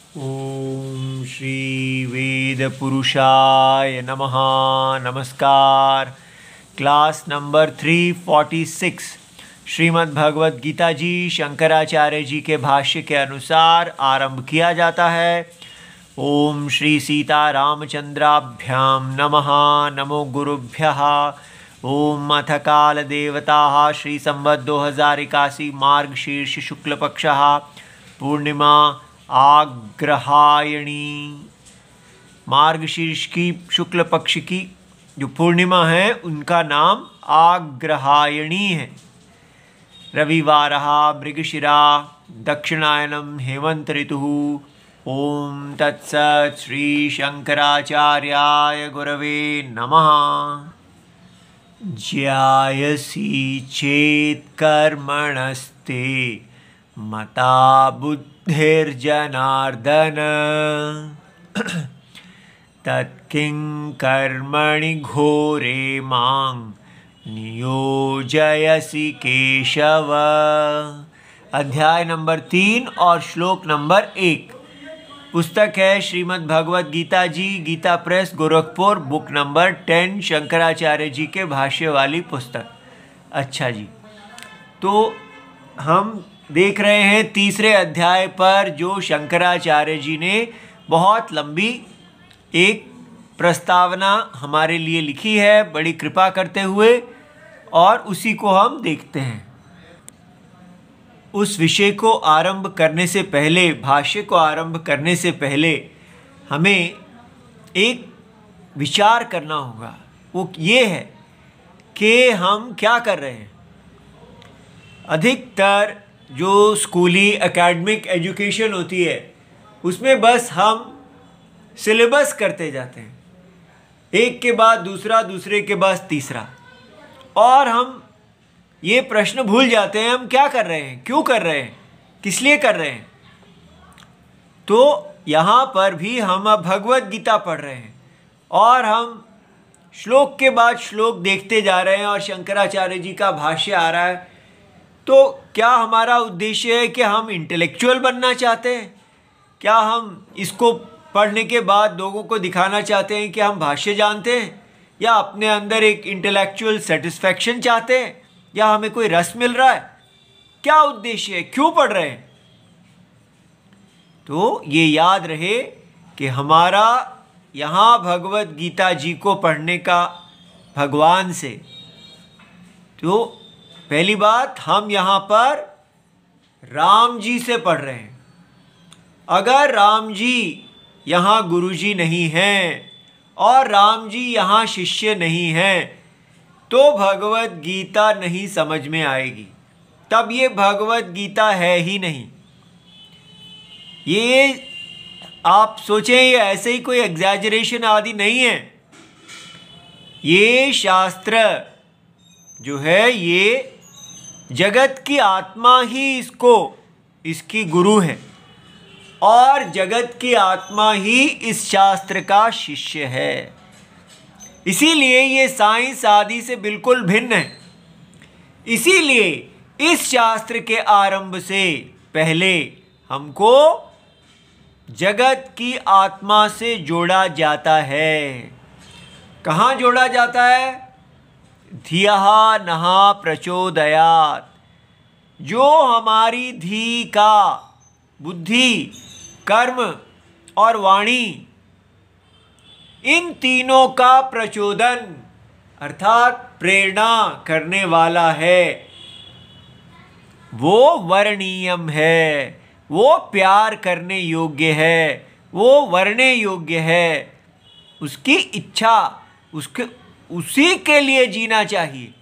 ओम श्री वेद पुरुषाय नमः। नमस्कार। क्लास नंबर 346 श्रीमद् भगवद गीता जी शंकराचार्य जी के भाष्य के अनुसार आरंभ किया जाता है। ओम श्री सीता रामचंद्राभ्याम नमः। नमो गुरुभ्यः। ओम अथ काल देवता श्री संवत् 2081 मार्गशीर्ष शुक्ल पक्षः पूर्णिमा आग्रहायणी। मार्गशीर्ष की शुक्ल पक्ष की जो पूर्णिमा है उनका नाम आग्रहायणी है। रविवारः मृगशिरा दक्षिणायनम हेमंत ऋतुः। ओम तत्सत् श्री शंकराचार्याय गुरवे नमः। ज्यायसि चेत् कर्मणस्ते मता बुद्धिर्जनार्दन तत्किं कर्मणि घोरे मां नियोजयसि केशव। अध्याय नंबर 3 और श्लोक नंबर 1। पुस्तक है Shrimad Bhagavad Gita ji, Gita press, Gorakhpur, book number 10, Shankaracharya ji के भाष्य वाली पुस्तक। अच्छा जी, तो हम देख रहे हैं तीसरे अध्याय पर जो शंकराचार्य जी ने बहुत लंबी एक प्रस्तावना हमारे लिए लिखी है, बड़ी कृपा करते हुए, और उसी को हम देखते हैं। उस विषय को आरंभ करने से पहले, भाष्य को आरंभ करने से पहले हमें एक विचार करना होगा। वो ये है कि हम क्या कर रहे हैं। अधिकतर जो स्कूली एकेडमिक एजुकेशन होती है उसमें बस हम सिलेबस करते जाते हैं, एक के बाद दूसरा, दूसरे के बाद तीसरा, और हम ये प्रश्न भूल जाते हैं हम क्या कर रहे हैं, क्यों कर रहे हैं, किस लिए कर रहे हैं। तो यहाँ पर भी हम अब भगवद गीता पढ़ रहे हैं और हम श्लोक के बाद श्लोक देखते जा रहे हैं और शंकराचार्य जी का भाष्य आ रहा है। तो क्या हमारा उद्देश्य है कि हम इंटेलेक्चुअल बनना चाहते हैं? क्या हम इसको पढ़ने के बाद लोगों को दिखाना चाहते हैं कि हम भाष्य जानते हैं, या अपने अंदर एक इंटेलेक्चुअल सेटिस्फैक्शन चाहते हैं, या हमें कोई रस मिल रहा है? क्या उद्देश्य है, क्यों पढ़ रहे हैं? तो ये याद रहे कि हमारा यहाँ भगवद गीता जी को पढ़ने का भगवान से, तो पहली बात हम यहाँ पर राम जी से पढ़ रहे हैं। अगर राम जी यहाँ गुरु जी नहीं हैं और राम जी यहाँ शिष्य नहीं हैं तो भगवद गीता नहीं समझ में आएगी, तब ये भगवद गीता है ही नहीं। ये आप सोचें, ये ऐसे ही कोई एग्जैजरेशन आदि नहीं है। ये शास्त्र जो है ये जगत की आत्मा ही इसकी गुरु है, और जगत की आत्मा ही इस शास्त्र का शिष्य है। इसीलिए ये साइंस आदि से बिल्कुल भिन्न है। इसीलिए इस शास्त्र के आरंभ से पहले हमको जगत की आत्मा से जोड़ा जाता है। कहाँ जोड़ा जाता है? धियः नः प्रचोदयात्। जो हमारी धी का, बुद्धि, कर्म और वाणी, इन तीनों का प्रचोदन अर्थात प्रेरणा करने वाला है, वो वर्णीयम है, वो प्यार करने योग्य है, वो वर्ण्य योग्य है। उसकी इच्छा, उसी के लिए जीना चाहिए।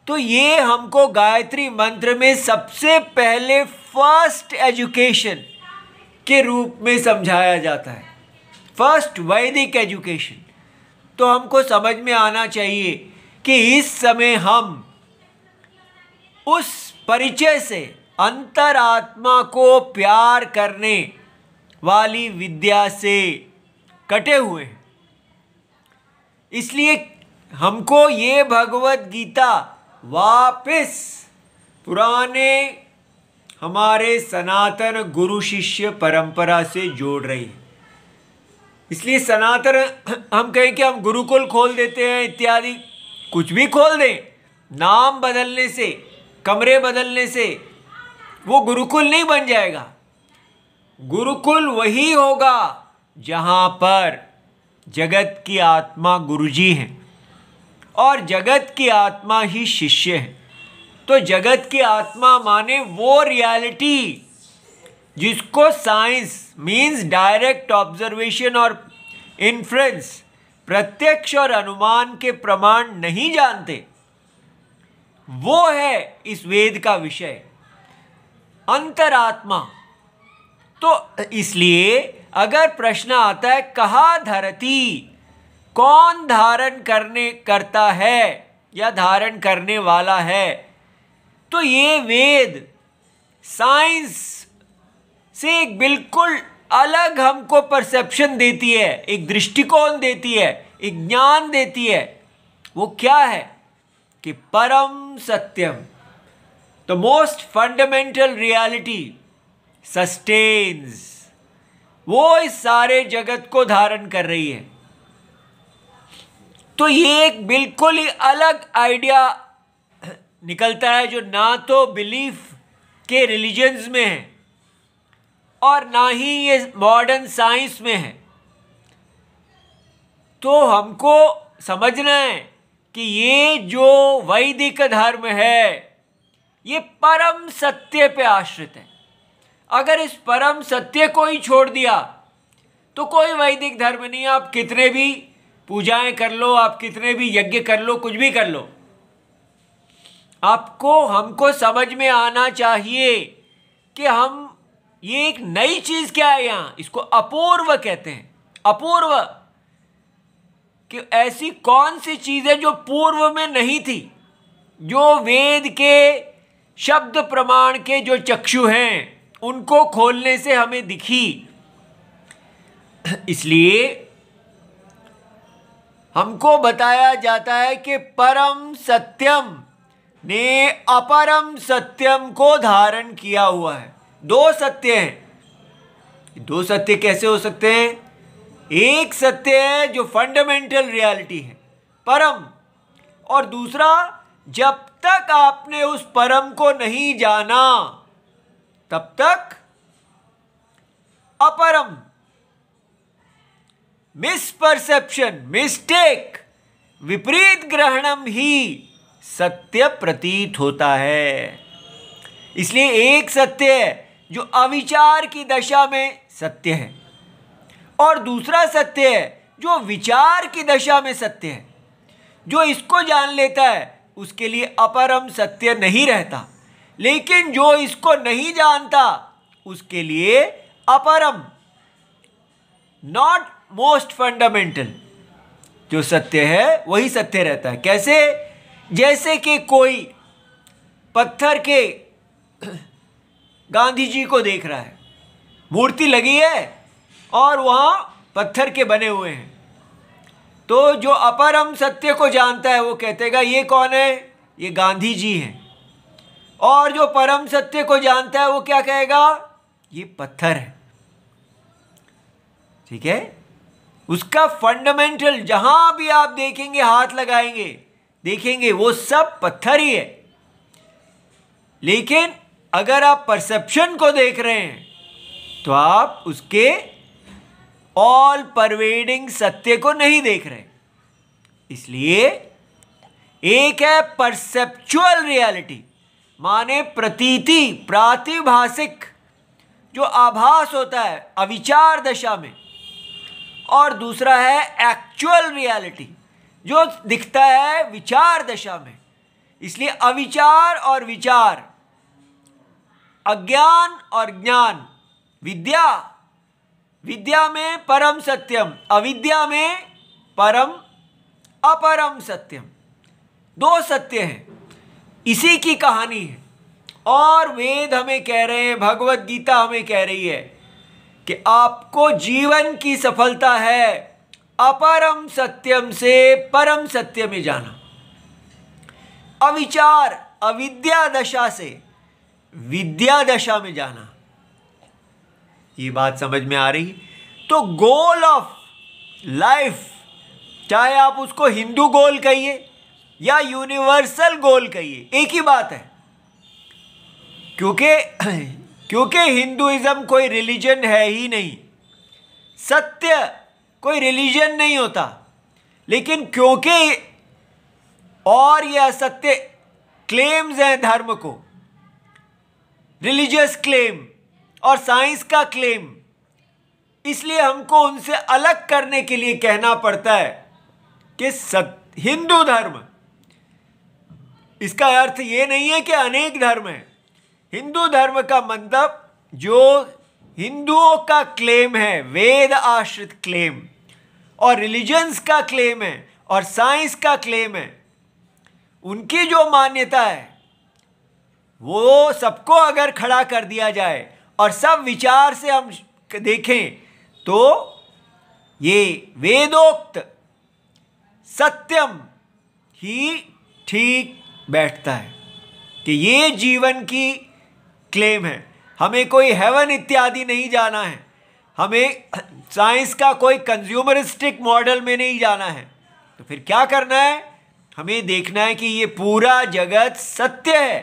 तो ये हमको गायत्री मंत्र में सबसे पहले फर्स्ट एजुकेशन के रूप में समझाया जाता है, फर्स्ट वैदिक एजुकेशन। तो हमको समझ में आना चाहिए कि इस समय हम उस परिचय से, अंतरात्मा को प्यार करने वाली विद्या से कटे हुए हैं। इसलिए हमको ये भगवद गीता वापस पुराने हमारे सनातन गुरु शिष्य परंपरा से जोड़ रही है। इसलिए सनातन, हम कहें कि हम गुरुकुल खोल देते हैं इत्यादि, कुछ भी खोल दें, नाम बदलने से, कमरे बदलने से वो गुरुकुल नहीं बन जाएगा। गुरुकुल वही होगा जहाँ पर जगत की आत्मा गुरुजी हैं और जगत की आत्मा ही शिष्य हैं। तो जगत की आत्मा माने वो रियलिटी जिसको साइंस मीन्स डायरेक्ट ऑब्जर्वेशन और इन्फ्रेंस, प्रत्यक्ष और अनुमान के प्रमाण नहीं जानते, वो है इस वेद का विषय, अंतरात्मा। तो इसलिए अगर प्रश्न आता है कहाँ धरती, कौन धारण करता है या धारण करने वाला है, तो ये वेद साइंस से एक बिल्कुल अलग हमको परसेप्शन देती है, एक दृष्टिकोण देती है, एक ज्ञान देती है। वो क्या है कि परम सत्यम, the most fundamental reality sustains, वो इस सारे जगत को धारण कर रही है। तो ये एक बिल्कुल ही अलग आइडिया निकलता है जो ना तो बिलीफ के रिलीजन्स में है और ना ही ये मॉडर्न साइंस में है। तो हमको समझना है कि ये जो वैदिक धर्म है ये परम सत्य पे आश्रित है। अगर इस परम सत्य को ही छोड़ दिया तो कोई वैदिक धर्म नहीं। आप कितने भी पूजाएं कर लो, आप कितने भी यज्ञ कर लो, कुछ भी कर लो, आपको हमको समझ में आना चाहिए कि हम ये एक नई चीज क्या है यहाँ, इसको अपूर्व कहते हैं। अपूर्व कि ऐसी कौन सी चीज है जो पूर्व में नहीं थी, जो वेद के शब्द प्रमाण के जो चक्षु हैं उनको खोलने से हमें दिखी। इसलिए हमको बताया जाता है कि परम सत्यम ने अपरम सत्यम को धारण किया हुआ है। दो सत्य हैं। दो सत्य कैसे हो सकते हैं? एक सत्य है जो फंडामेंटल रियलिटी है, परम, और दूसरा जब तक आपने उस परम को नहीं जाना तब तक अपरम, मिसपरसेप्शन, मिस्टेक, विपरीत ग्रहणम ही सत्य प्रतीत होता है। इसलिए एक सत्य है जो अविचार की दशा में सत्य है और दूसरा सत्य है जो विचार की दशा में सत्य है। जो इसको जान लेता है उसके लिए अपरम सत्य नहीं रहता, लेकिन जो इसको नहीं जानता उसके लिए अपरम, नॉट मोस्ट फंडामेंटल, जो सत्य है वही सत्य रहता है। कैसे? जैसे कि कोई पत्थर के गांधी जी को देख रहा है, मूर्ति लगी है और वहाँ पत्थर के बने हुए हैं, तो जो अपरम सत्य को जानता है वो कहेगा ये कौन है? ये गांधी जी हैं। और जो परम सत्य को जानता है वो क्या कहेगा? ये पत्थर है। ठीक है? उसका फंडामेंटल जहां भी आप देखेंगे, हाथ लगाएंगे, देखेंगे वो सब पत्थर ही है। लेकिन अगर आप परसेप्शन को देख रहे हैं तो आप उसके ऑल परवेडिंग सत्य को नहीं देख रहे। इसलिए एक है परसेप्चुअल रियलिटी, माने प्रतीति, प्रातिभासिक, जो आभास होता है अविचार दशा में, और दूसरा है एक्चुअल रियलिटी जो दिखता है विचार दशा में। इसलिए अविचार और विचार, अज्ञान और ज्ञान, विद्या, विद्या में परम सत्यम, अविद्या में परम अपरम सत्यम, दो सत्य हैं। इसी की कहानी है। और वेद हमें कह रहे हैं, भगवत गीता हमें कह रही है कि आपको जीवन की सफलता है अपरम सत्यम से परम सत्य में जाना, अविचार, अविद्या दशा से विद्या दशा में जाना। ये बात समझ में आ रही? तो गोल ऑफ लाइफ, चाहे आप उसको हिंदू गोल कहिए या यूनिवर्सल गोल कहिए, एक ही बात है। क्योंकि हिंदुइज्म कोई रिलीजन है ही नहीं, सत्य कोई रिलीजन नहीं होता, लेकिन क्योंकि और यह असत्य क्लेम्स हैं धर्म को, रिलीजियस क्लेम और साइंस का क्लेम, इसलिए हमको उनसे अलग करने के लिए कहना पड़ता है कि हिंदू धर्म। इसका अर्थ ये नहीं है कि अनेक धर्म हैं। हिंदू धर्म का मतलब जो हिंदुओं का क्लेम है, वेद आश्रित क्लेम, और रिलीजन्स का क्लेम है और साइंस का क्लेम है, उनकी जो मान्यता है वो सबको अगर खड़ा कर दिया जाए और सब विचार से हम देखें तो ये वेदोक्त सत्यम ही ठीक बैठता है कि ये जीवन की क्लेम है। हमें कोई हेवन इत्यादि नहीं जाना है, हमें साइंस का कोई कंज्यूमरिस्टिक मॉडल में नहीं जाना है। तो फिर क्या करना है? हमें देखना है कि ये पूरा जगत सत्य है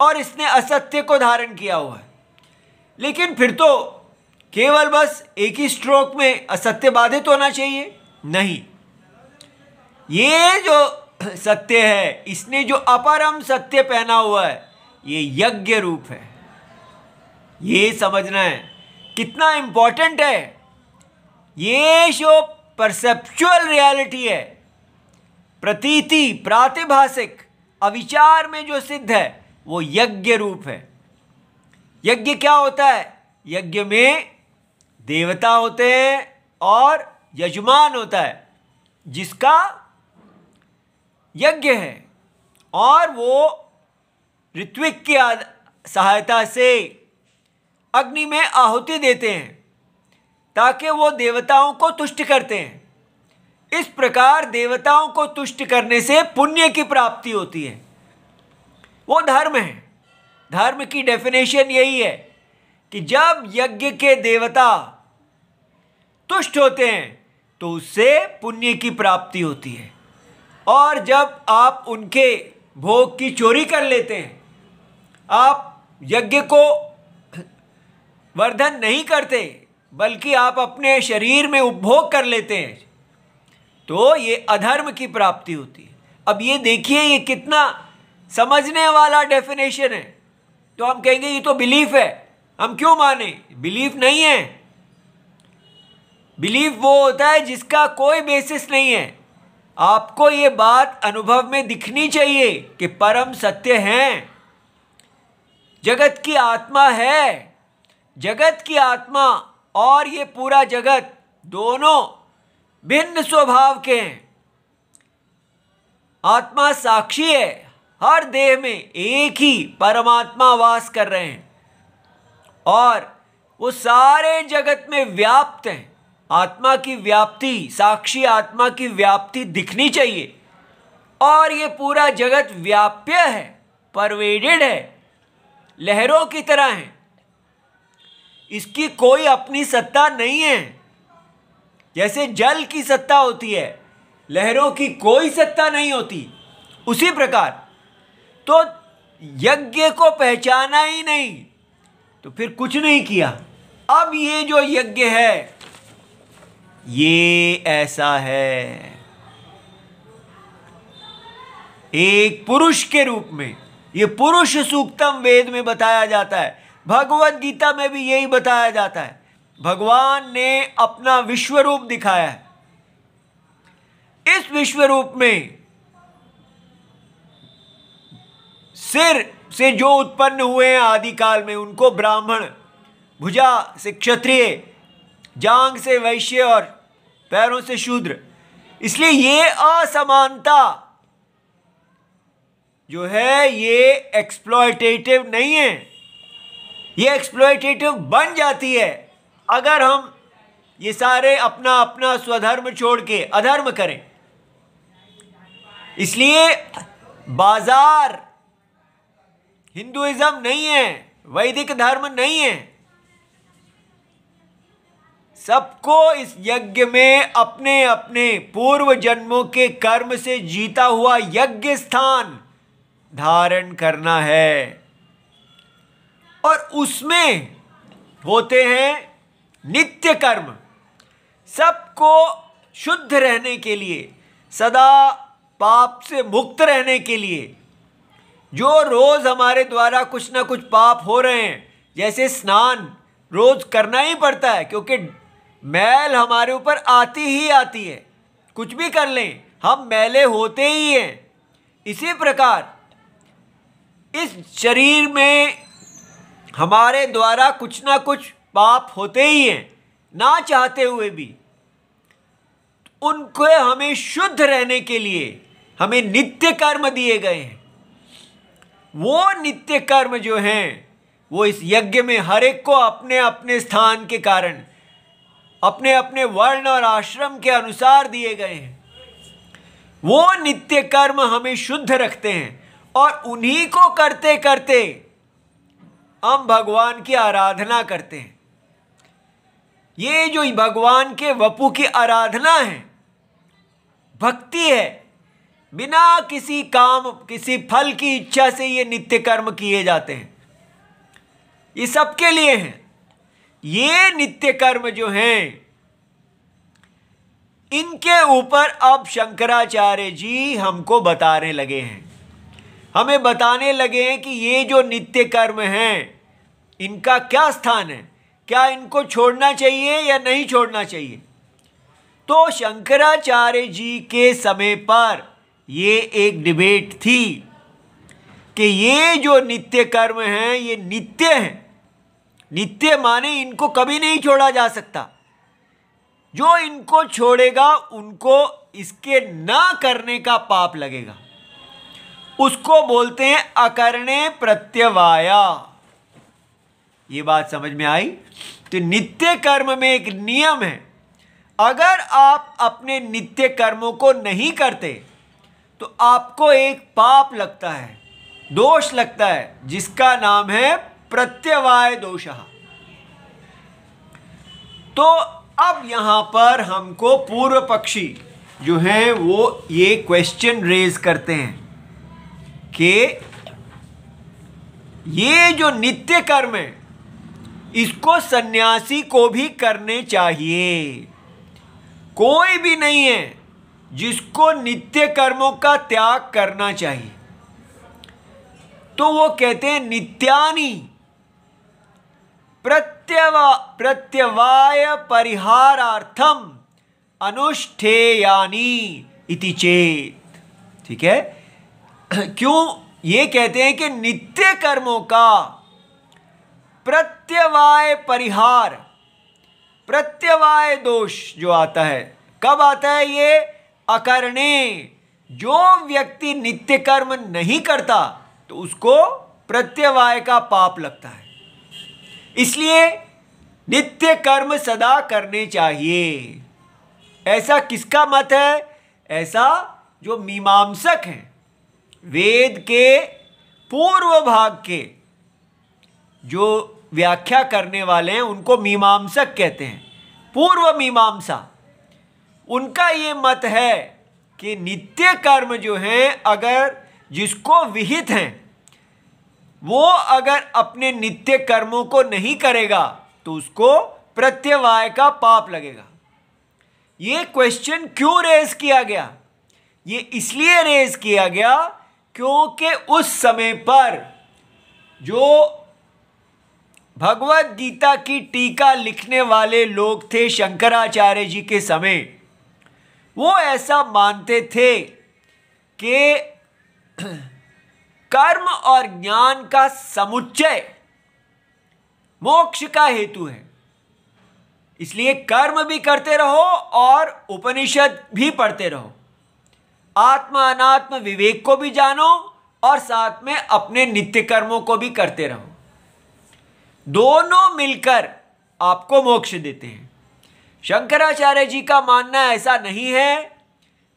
और इसने असत्य को धारण किया हुआ है। लेकिन फिर तो केवल बस एक ही स्ट्रोक में असत्य बाधित होना चाहिए? नहीं, ये जो सत्य है, इसने जो अपरम सत्य पहना हुआ है, ये यज्ञ रूप है। ये समझना है कितना इंपॉर्टेंट है। ये जो परसेप्चुअल रियलिटी है, प्रतीति, प्रातिभासिक, अविचार में जो सिद्ध है, वो यज्ञ रूप है। यज्ञ क्या होता है? यज्ञ में देवता होते हैं और यजमान होता है जिसका यज्ञ है, और वो ऋत्विक की सहायता से अग्नि में आहुति देते हैं ताकि वो देवताओं को तुष्ट करते हैं। इस प्रकार देवताओं को तुष्ट करने से पुण्य की प्राप्ति होती है। वो धर्म है। धर्म की डेफिनेशन यही है कि जब यज्ञ के देवता तुष्ट होते हैं तो उससे पुण्य की प्राप्ति होती है, और जब आप उनके भोग की चोरी कर लेते हैं, आप यज्ञ को वर्धन नहीं करते बल्कि आप अपने शरीर में उपभोग कर लेते हैं, तो ये अधर्म की प्राप्ति होती है। अब ये देखिए, ये कितना समझने वाला डेफिनेशन है। तो हम कहेंगे ये तो बिलीफ है, हम क्यों माने? बिलीफ नहीं है। बिलीफ वो होता है जिसका कोई बेसिस नहीं है। आपको ये बात अनुभव में दिखनी चाहिए कि परम सत्य हैं, जगत की आत्मा है। जगत की आत्मा और ये पूरा जगत दोनों भिन्न स्वभाव के हैं। आत्मा साक्षी है, हर देह में एक ही परमात्मा वास कर रहे हैं और वो सारे जगत में व्याप्त हैं। आत्मा की व्याप्ति, साक्षी आत्मा की व्याप्ति दिखनी चाहिए, और ये पूरा जगत व्याप्य है, परवेडेड है, लहरों की तरह है। इसकी कोई अपनी सत्ता नहीं है। जैसे जल की सत्ता होती है, लहरों की कोई सत्ता नहीं होती, उसी प्रकार तो यज्ञ को पहचाना ही नहीं तो फिर कुछ नहीं किया। अब ये जो यज्ञ है ये ऐसा है, एक पुरुष के रूप में। ये पुरुष सूक्तम वेद में बताया जाता है, भगवद गीता में भी यही बताया जाता है। भगवान ने अपना विश्व रूप दिखाया है। इस विश्व रूप में सिर से जो उत्पन्न हुए हैं आदिकाल में, उनको ब्राह्मण, भुजा से क्षत्रिय, जांग से वैश्य और पैरों से शूद्र। इसलिए ये असमानता जो है ये एक्सप्लॉयटेटिव नहीं है। ये एक्सप्लॉयटेटिव बन जाती है अगर हम ये सारे अपना अपना स्वधर्म छोड़ के अधर्म करें। इसलिए बाजार हिंदुइज्म नहीं है, वैदिक धर्म नहीं है। सबको इस यज्ञ में अपने अपने पूर्व जन्मों के कर्म से जीता हुआ यज्ञ स्थान धारण करना है, और उसमें होते हैं नित्य कर्म। सबको शुद्ध रहने के लिए, सदा पाप से मुक्त रहने के लिए, जो रोज हमारे द्वारा कुछ ना कुछ पाप हो रहे हैं, जैसे स्नान रोज करना ही पड़ता है क्योंकि मैल हमारे ऊपर आती ही आती है, कुछ भी कर लें हम मैले होते ही हैं। इसी प्रकार इस शरीर में हमारे द्वारा कुछ ना कुछ पाप होते ही हैं, ना चाहते हुए भी। उनको हमें शुद्ध रहने के लिए हमें नित्य कर्म दिए गए हैं। वो नित्य कर्म जो हैं वो इस यज्ञ में हर एक को अपने अपने स्थान के कारण, अपने अपने वर्ण और आश्रम के अनुसार दिए गए हैं। वो नित्य कर्म हमें शुद्ध रखते हैं, और उन्हीं को करते करते हम भगवान की आराधना करते हैं। ये जो भगवान के वपु की आराधना है, भक्ति है, बिना किसी काम किसी फल की इच्छा से ये नित्य कर्म किए जाते हैं। ये सबके लिए हैं। ये नित्य कर्म जो हैं, इनके ऊपर अब शंकराचार्य जी हमको बताने लगे हैं। हमें बताने लगे हैं कि ये जो नित्य कर्म हैं, इनका क्या स्थान है, क्या इनको छोड़ना चाहिए या नहीं छोड़ना चाहिए। तो शंकराचार्य जी के समय पर ये एक डिबेट थी कि ये जो नित्य कर्म हैं ये नित्य हैं। नित्य माने इनको कभी नहीं छोड़ा जा सकता। जो इनको छोड़ेगा उनको इसके ना करने का पाप लगेगा। उसको बोलते हैं अकरणे प्रत्यवाया। ये बात समझ में आई। तो नित्य कर्म में एक नियम है, अगर आप अपने नित्य कर्मों को नहीं करते तो आपको एक पाप लगता है, दोष लगता है, जिसका नाम है प्रत्यवाय दोषः। तो अब यहां पर हमको पूर्व पक्षी जो हैं वो ये क्वेश्चन रेज करते हैं कि ये जो नित्य कर्म है इसको सन्यासी को भी करने चाहिए। कोई भी नहीं है जिसको नित्य कर्मों का त्याग करना चाहिए। तो वो कहते हैं नित्यानि प्रत्यवाय परिहारार्थम अनुष्ठेयानि इति चेत। ठीक है, क्यों ये कहते हैं कि नित्य कर्मों का प्रत्यवाय परिहार, प्रत्यवाय दोष जो आता है कब आता है? ये अकरणे, जो व्यक्ति नित्य कर्म नहीं करता तो उसको प्रत्यवाय का पाप लगता है। इसलिए नित्य कर्म सदा करने चाहिए। ऐसा किसका मत है? ऐसा जो मीमांसक हैं, वेद के पूर्व भाग के जो व्याख्या करने वाले हैं उनको मीमांसक कहते हैं, पूर्व मीमांसा। उनका ये मत है कि नित्य कर्म जो हैं अगर जिसको विहित हैं वो अगर अपने नित्य कर्मों को नहीं करेगा तो उसको प्रत्यवाय का पाप लगेगा। ये क्वेश्चन क्यों रेज किया गया? ये इसलिए रेज किया गया क्योंकि उस समय पर जो भगवत गीता की टीका लिखने वाले लोग थे शंकराचार्य जी के समय, वो ऐसा मानते थे कि कर्म और ज्ञान का समुच्चय मोक्ष का हेतु है। इसलिए कर्म भी करते रहो और उपनिषद भी पढ़ते रहो, आत्मा अनात्म विवेक को भी जानो और साथ में अपने नित्य कर्मों को भी करते रहो। दोनों मिलकर आपको मोक्ष देते हैं। शंकराचार्य जी का मानना ऐसा नहीं है।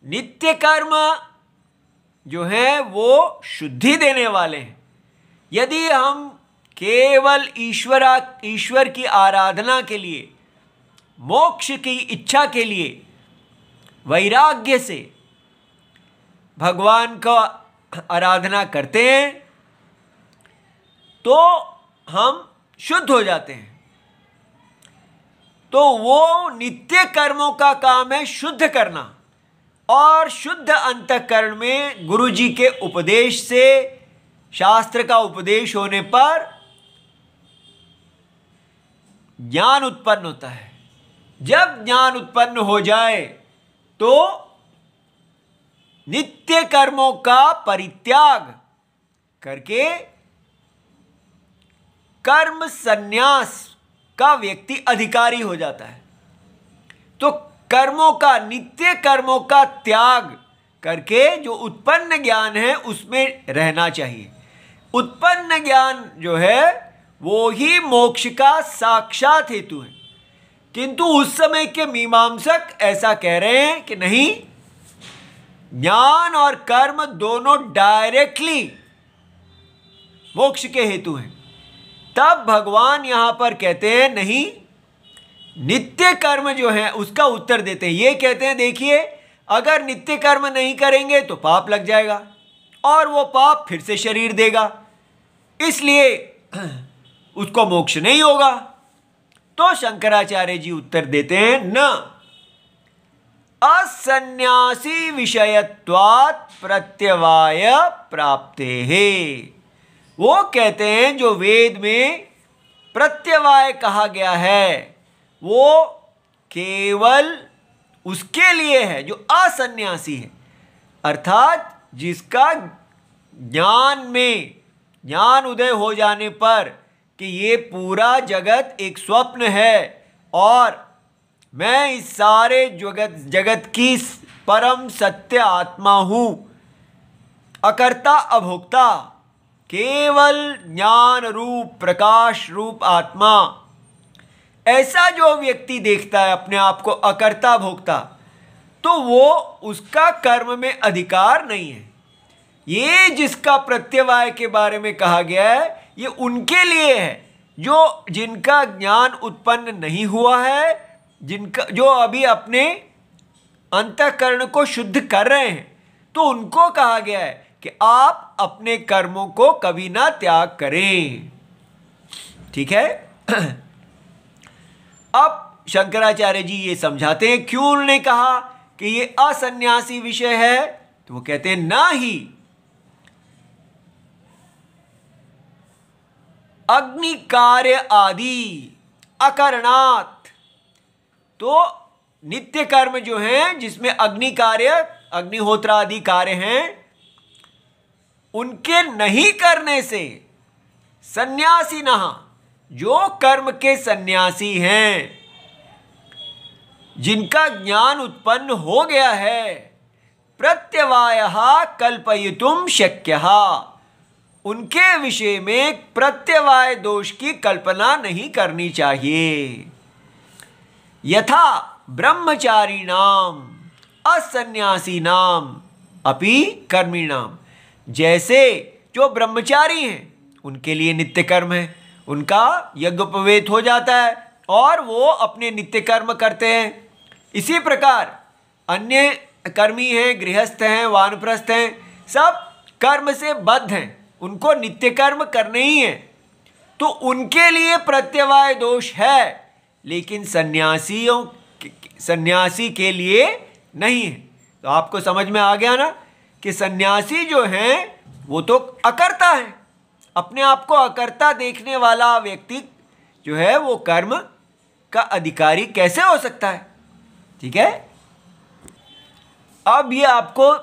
नित्य कर्म जो है वो शुद्धि देने वाले हैं, यदि हम केवल ईश्वर की आराधना के लिए, मोक्ष की इच्छा के लिए वैराग्य से भगवान का आराधना करते हैं तो हम शुद्ध हो जाते हैं। तो वो नित्य कर्मों का काम है शुद्ध करना, और शुद्ध अंतःकरण में गुरु जी के उपदेश से, शास्त्र का उपदेश होने पर ज्ञान उत्पन्न होता है। जब ज्ञान उत्पन्न हो जाए तो नित्य कर्मों का परित्याग करके कर्म संन्यास का व्यक्ति अधिकारी हो जाता है। तो कर्मों का, नित्य कर्मों का त्याग करके जो उत्पन्न ज्ञान है उसमें रहना चाहिए। उत्पन्न ज्ञान जो है वो ही मोक्ष का साक्षात हेतु है। किंतु उस समय के मीमांसक ऐसा कह रहे हैं कि नहीं, ज्ञान और कर्म दोनों डायरेक्टली मोक्ष के हेतु हैं। तब भगवान यहां पर कहते हैं नहीं, नित्य कर्म जो है उसका उत्तर देते हैं। ये कहते हैं देखिए, अगर नित्य कर्म नहीं करेंगे तो पाप लग जाएगा और वो पाप फिर से शरीर देगा, इसलिए उसको मोक्ष नहीं होगा। तो शंकराचार्य जी उत्तर देते हैं, न असन्यासी विषयत्वात् प्रत्यवाय प्राप्तेः। वो कहते हैं जो वेद में प्रत्यवाय कहा गया है वो केवल उसके लिए है जो असन्यासी है, अर्थात जिसका ज्ञान उदय हो जाने पर कि ये पूरा जगत एक स्वप्न है और मैं इस सारे जगत की परम सत्य आत्मा हूँ, अकर्ता अभोक्ता, केवल ज्ञान रूप प्रकाश रूप आत्मा। ऐसा जो व्यक्ति देखता है अपने आप को अकर्ता भोक्ता, तो वो उसका कर्म में अधिकार नहीं है। ये जिसका प्रत्यवाय के बारे में कहा गया है ये उनके लिए है जिनका ज्ञान उत्पन्न नहीं हुआ है, जो अभी अपने अंतःकरण को शुद्ध कर रहे हैं। तो उनको कहा गया है कि आप अपने कर्मों को कभी ना त्याग करें। ठीक है। अब शंकराचार्य जी ये समझाते हैं क्यों उन्होंने कहा कि ये असन्यासी विषय है। तो वो कहते हैं ना ही अग्नि कार्य आदि अकरणात्। तो नित्य कर्म जो हैं जिसमें अग्नि कार्य, अग्निहोत्र आदि कार्य हैं, उनके नहीं करने से सन्यासी नः, जो कर्म के सन्यासी हैं, जिनका ज्ञान उत्पन्न हो गया है, प्रत्यवायः कल्पयितुं शक्यः, उनके विषय में प्रत्यवाय दोष की कल्पना नहीं करनी चाहिए। यथा ब्रह्मचारिणाम असन्यासीनाम अपि कर्मिणाम, जैसे जो ब्रह्मचारी हैं उनके लिए नित्य कर्म है, उनका यज्ञोपवीत हो जाता है और वो अपने नित्य कर्म करते हैं। इसी प्रकार अन्य कर्मी हैं, गृहस्थ हैं, वानप्रस्थ हैं, सब कर्म से बद्ध हैं, उनको नित्य कर्म करने ही है, तो उनके लिए प्रत्यवाय दोष है, लेकिन सन्यासी के लिए नहीं है। तो आपको समझ में आ गया ना कि सन्यासी जो हैं वो तो अकर्ता है। अपने आप को अकर्ता देखने वाला व्यक्ति जो है वो कर्म का अधिकारी कैसे हो सकता है। ठीक है। अब ये आपको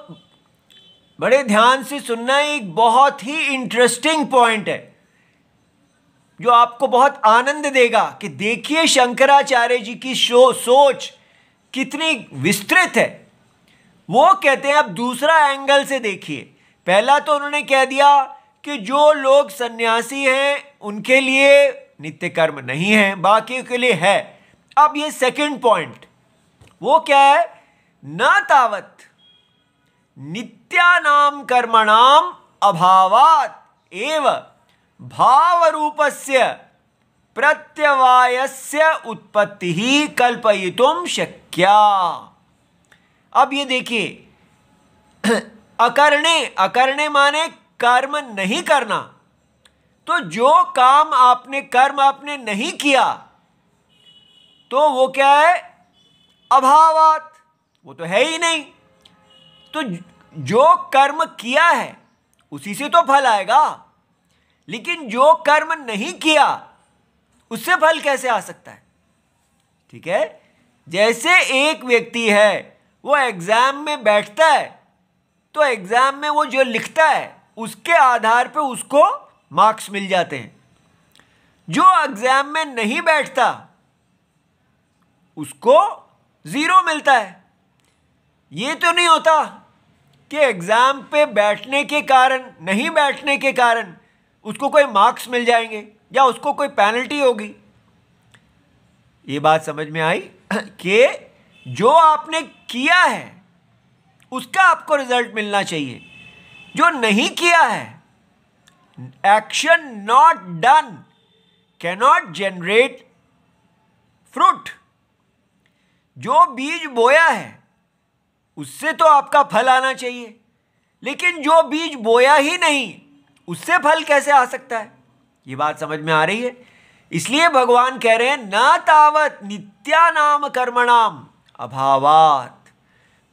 बड़े ध्यान से सुनना, एक बहुत ही इंटरेस्टिंग पॉइंट है जो आपको बहुत आनंद देगा कि देखिए शंकराचार्य जी की सोच कितनी विस्तृत है। वो कहते हैं अब दूसरा एंगल से देखिए। पहला तो उन्होंने कह दिया कि जो लोग सन्यासी हैं उनके लिए नित्य कर्म नहीं है, बाकी के लिए है। अब ये सेकंड पॉइंट वो क्या है, न तावत नित्यानाम कर्मणाम अभावात एव भाव रूपस्य प्रत्यवायस्य उत्पत्ति ही कल्पयितुम शक्या। अब ये देखिए, अकरणे, अकरणे माने कर्म नहीं करना। तो जो काम आपने, कर्म आपने नहीं किया, तो वो क्या है? अभावात, वो तो है ही नहीं। तो जो कर्म किया है उसी से तो फल आएगा, लेकिन जो कर्म नहीं किया उससे फल कैसे आ सकता है? ठीक है, जैसे एक व्यक्ति है, वो एग्जाम में बैठता है, तो एग्जाम में वो जो लिखता है उसके आधार पे उसको मार्क्स मिल जाते हैं। जो एग्जाम में नहीं बैठता उसको 0 मिलता है। ये तो नहीं होता कि एग्जाम पे बैठने के कारण, नहीं बैठने के कारण उसको कोई मार्क्स मिल जाएंगे या उसको कोई पेनल्टी होगी। ये बात समझ में आई कि जो आपने किया है उसका आपको रिजल्ट मिलना चाहिए, जो नहीं किया है, action not done cannot generate fruit. जो बीज बोया है उससे तो आपका फल आना चाहिए, लेकिन जो बीज बोया ही नहीं उससे फल कैसे आ सकता है? ये बात समझ में आ रही है? इसलिए भगवान कह रहे हैं न तावत नित्या नाम कर्मणाम अभावात।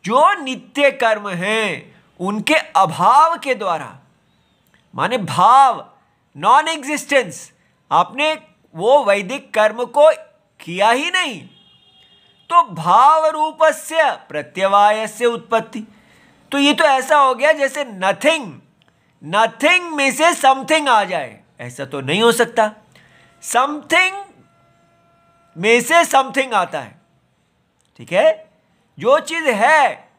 जो नित्य कर्म हैं उनके अभाव के द्वारा, माने भाव, नॉन एग्जिस्टेंस, आपने वो वैदिक कर्म को किया ही नहीं, तो भाव रूपस्य प्रत्यवायस्य उत्पत्ति। तो ये तो ऐसा हो गया जैसे नथिंग, नथिंग में से समथिंग आ जाए, ऐसा तो नहीं हो सकता। समथिंग में से समथिंग आता है। ठीक है, जो चीज है,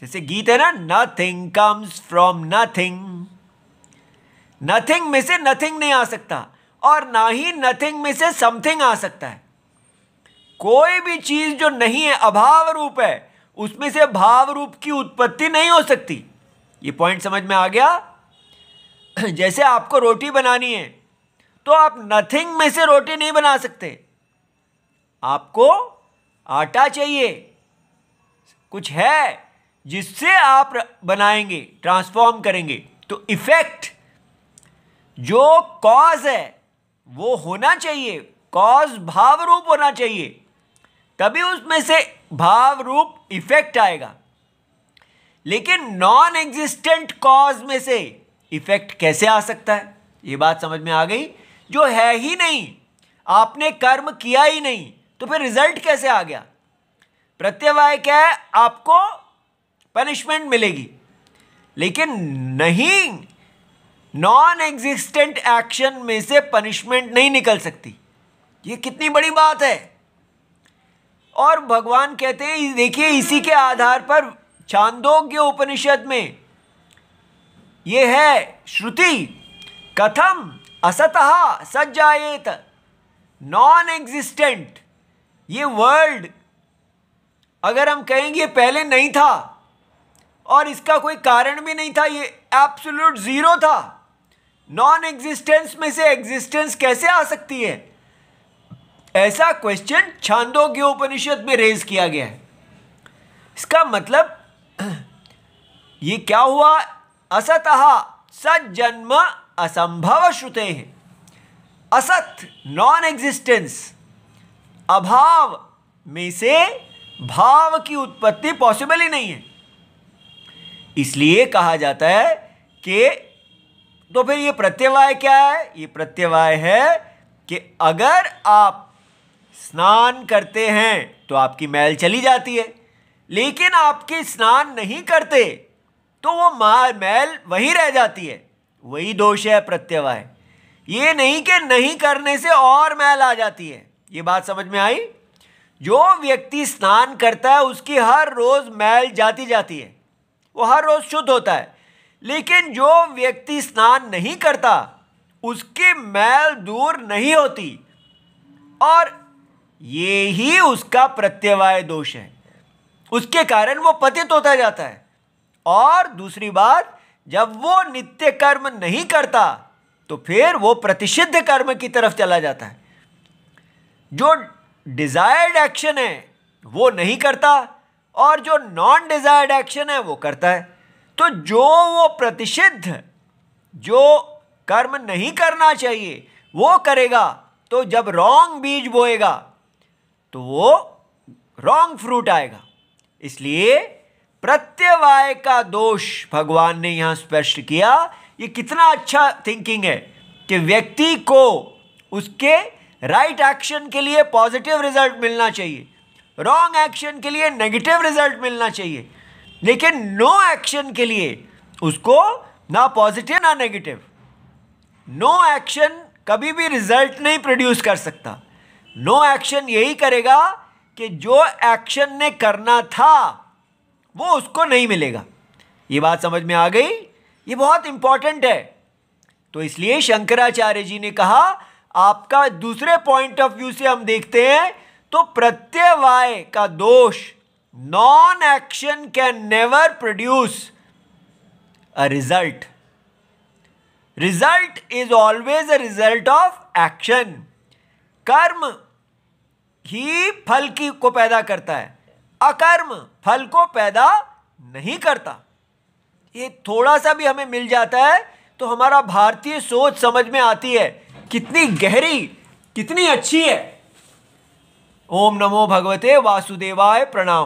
जैसे गीत है ना, nothing comes from nothing, nothing में से नथिंग नहीं आ सकता, और ना ही नथिंग में से समथिंग आ सकता है। कोई भी चीज जो नहीं है, अभाव रूप है, उसमें से भाव रूप की उत्पत्ति नहीं हो सकती। ये पॉइंट समझ में आ गया? जैसे आपको रोटी बनानी है, तो आप नथिंग में से रोटी नहीं बना सकते, आपको आटा चाहिए, कुछ है जिससे आप बनाएंगे, ट्रांसफॉर्म करेंगे। तो इफेक्ट, जो कॉज है वो होना चाहिए, कॉज भाव रूप होना चाहिए, तभी उसमें से भाव रूप इफेक्ट आएगा। लेकिन नॉन एग्जिस्टेंट कॉज में से इफेक्ट कैसे आ सकता है? ये बात समझ में आ गई? जो है ही नहीं, आपने कर्म किया ही नहीं, तो फिर रिजल्ट कैसे आ गया? प्रत्यवाय क्या है? आपको पनिशमेंट मिलेगी, लेकिन नहीं, नॉन एग्जिस्टेंट एक्शन में से पनिशमेंट नहीं निकल सकती। ये कितनी बड़ी बात है। और भगवान कहते हैं, देखिए इसी के आधार पर छांदोग्य उपनिषद में ये है श्रुति, कथम असतः सज्जायेत, नॉन एग्जिस्टेंट, ये वर्ल्ड अगर हम कहेंगे पहले नहीं था और इसका कोई कारण भी नहीं था, ये एब्सोल्यूट जीरो था, नॉन एग्जिस्टेंस में से एग्जिस्टेंस कैसे आ सकती है? ऐसा क्वेश्चन छांदोग्य उपनिषद में रेज किया गया है। इसका मतलब ये क्या हुआ? असतः सज्जन्म असंभव श्रुते है। असत, नॉन एग्जिस्टेंस, अभाव में से भाव की उत्पत्ति पॉसिबल ही नहीं है। इसलिए कहा जाता है कि तो फिर ये प्रत्यवाय क्या है? ये प्रत्यवाय है कि अगर आप स्नान करते हैं तो आपकी मैल चली जाती है, लेकिन आपकी स्नान नहीं करते तो वो मैल वहीं रह जाती है। वही दोष है प्रत्यवाय। ये नहीं कि नहीं करने से और मैल आ जाती है। ये बात समझ में आई? जो व्यक्ति स्नान करता है उसकी हर रोज मैल जाती जाती है, वो हर रोज शुद्ध होता है। लेकिन जो व्यक्ति स्नान नहीं करता उसकी मैल दूर नहीं होती, और ये ही उसका प्रत्यवाय दोष है। उसके कारण वो पतित होता जाता है। और दूसरी बात, जब वो नित्य कर्म नहीं करता तो फिर वो प्रतिषिद्ध कर्म की तरफ चला जाता है। जो डिजायर्ड एक्शन है वो नहीं करता और जो नॉन डिजायर्ड एक्शन है वो करता है। तो जो वो प्रतिषिद्ध जो कर्म नहीं करना चाहिए वो करेगा, तो जब रॉन्ग बीज बोएगा तो वो रॉन्ग फ्रूट आएगा। इसलिए प्रत्यवाय का दोष भगवान ने यहां स्पष्ट किया। ये कितना अच्छा थिंकिंग है कि व्यक्ति को उसके राइट एक्शन के लिए पॉजिटिव रिजल्ट मिलना चाहिए, रॉन्ग एक्शन के लिए नेगेटिव रिजल्ट मिलना चाहिए, लेकिन नो एक्शन के लिए उसको ना पॉजिटिव ना नेगेटिव। नो एक्शन कभी भी रिजल्ट नहीं प्रोड्यूस कर सकता। नो एक्शन यही करेगा कि जो एक्शन ने करना था वो उसको नहीं मिलेगा। ये बात समझ में आ गई? ये बहुत इंपॉर्टेंट है। तो इसलिए शंकराचार्य जी ने कहा, आपका दूसरे पॉइंट ऑफ व्यू से हम देखते हैं तो प्रत्यवाय का दोष, non action can never produce a result. Result is always a result of action. कर्म ही फल को पैदा करता है, अकर्म फल को पैदा नहीं करता। ये थोड़ा सा भी हमें मिल जाता है तो हमारा भारतीय सोच समझ में आती है, कितनी गहरी, कितनी अच्छी है। ओम नमो भगवते वासुदेवाय। प्रणाम।